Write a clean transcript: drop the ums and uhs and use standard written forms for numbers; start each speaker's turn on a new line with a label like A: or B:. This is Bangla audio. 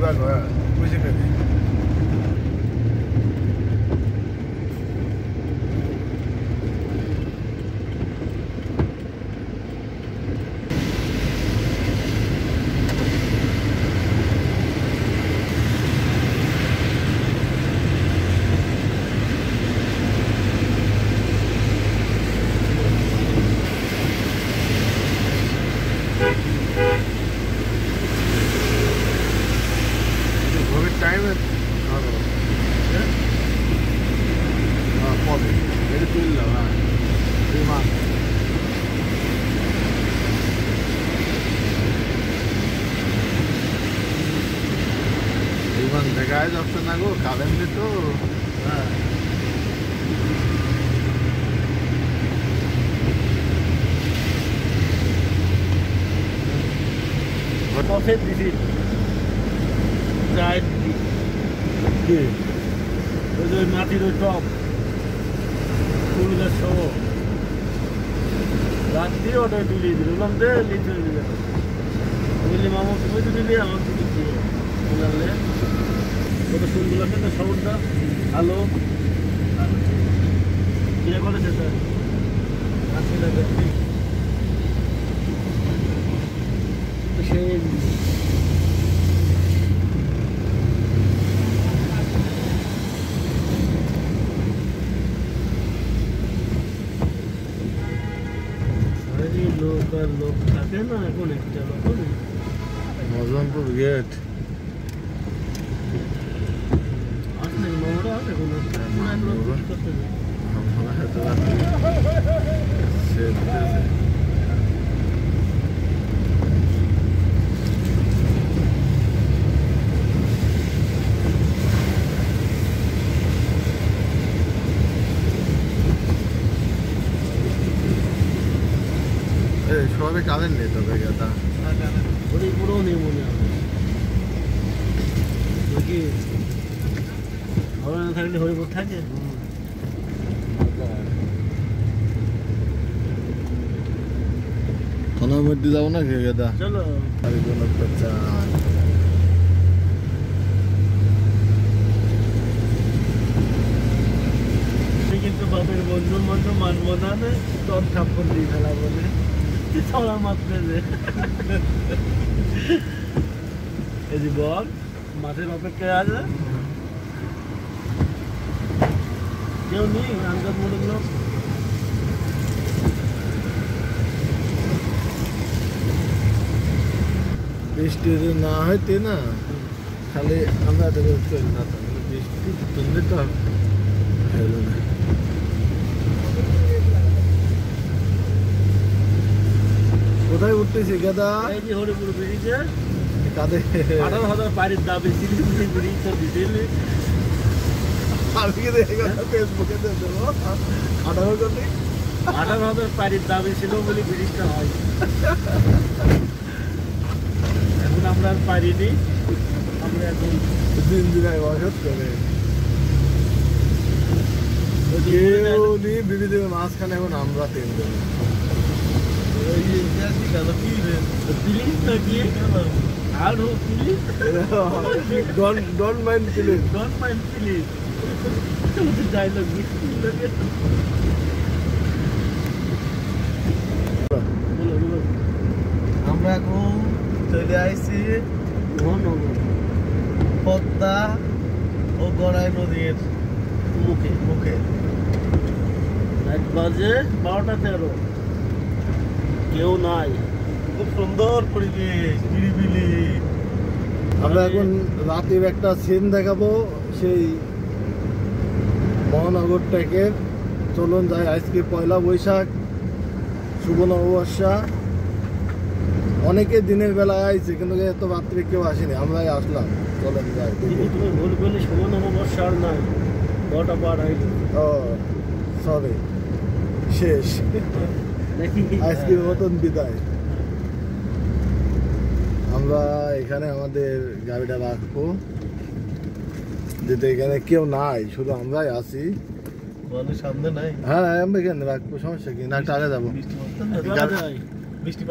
A: ভাগ হয় বুঝে ফেলি। টাইমে কবে এটা তুলল হ্যাঁ বিমান বিমান দেখায় যাচ্ছে না গো কারেন্টে তো হ্যাঁ
B: দিদি যায়
A: কি
B: ওই যে মাটির ওই টপ ফুল গাছ সহ রাত্রি ওটা বিলিয়ে দিল বললাম দে লিচে দিলে বললি মামা তুমি তো দিলি আমার দিদি দিয়ে বললে ওটা সুন্দর লাগছে তো সাউন্ডটা ভালো ইয়ে করেছে স্যার আসি না দেখি সেই লোক থাকে না এখন একটা লোক
A: মজমপুর গেট
B: আসলে নোংরা আছে কোনো করতে
A: শহরে কারেন্ট নেই তবে গেটা
B: ওই পুরো নেই মনে হয় কি না থাকলে হরিপুর থাকে
A: থানার মধ্যে যাবো না কে গেটা
B: চলো কিন্তু বাপের বন্ধু বন্ধু মানবো না তোর থাপ্পড় দিয়ে ফেলা বলে ছড়া মাত্রে যে এই যে বল মাঠের অপেক্ষায় আছে কেউ নেই আনকার মোড়ের লোক
A: বৃষ্টি না হইতে না খালি আমরা চল না বৃষ্টি তুললে তো হলো না কোথায় উঠতেছি গেদা
B: এই যে হরিপুর ব্রিজে
A: কাদের
B: 18,000 পাড়ির দাবি সিলিগুড়ি ব্রিজ তো দিতেলে
A: আমি কি দেখে ফেসবুকে দেবো
B: 18,000 পাড়ির দাবি ছিল বলে ব্রিজটা হয় এখন আমরা আর পারিনি আমরা এখন
A: দিন আগে বসত করে কেউ নেই ব্রিজের মাঝখানে এখন আমরা তিন দেব Don't mind please.
B: Don't mind please. Dialogue.
A: আমরা এখন চলে আইছি পদ্মা ও গড়াই নদীর
B: মুখে
A: মুখে
B: 1 বাজে 12:13 কেউ নাই
A: খুব সুন্দর পরিবেশ নিরিবিলি আমরা এখন রাতের একটা সিন দেখাবো সেই মহানগর ট্যাকের চলুন যাই আজকে পয়লা বৈশাখ শুভ নববর্ষা অনেকে দিনের বেলায় আইছে কিন্তু এত রাত্রে কেউ আসেনি আমরাই আসলাম চলেন যাই
B: তুমি ভুল করলে শুভ নববর্ষ আর নাই 10টা পার হয়ে গেল
A: ও সরি শেষ আজকের মতন বিদায় আমরা এখানে আমাদের গাড়িটা রাখবো যেটা এখানে কেউ নাই শুধু আমরাই আছি
B: সামনে নাই
A: হ্যাঁ আমরা এখানে রাখবো সমস্যা কি না আগে যাবো
B: বৃষ্টি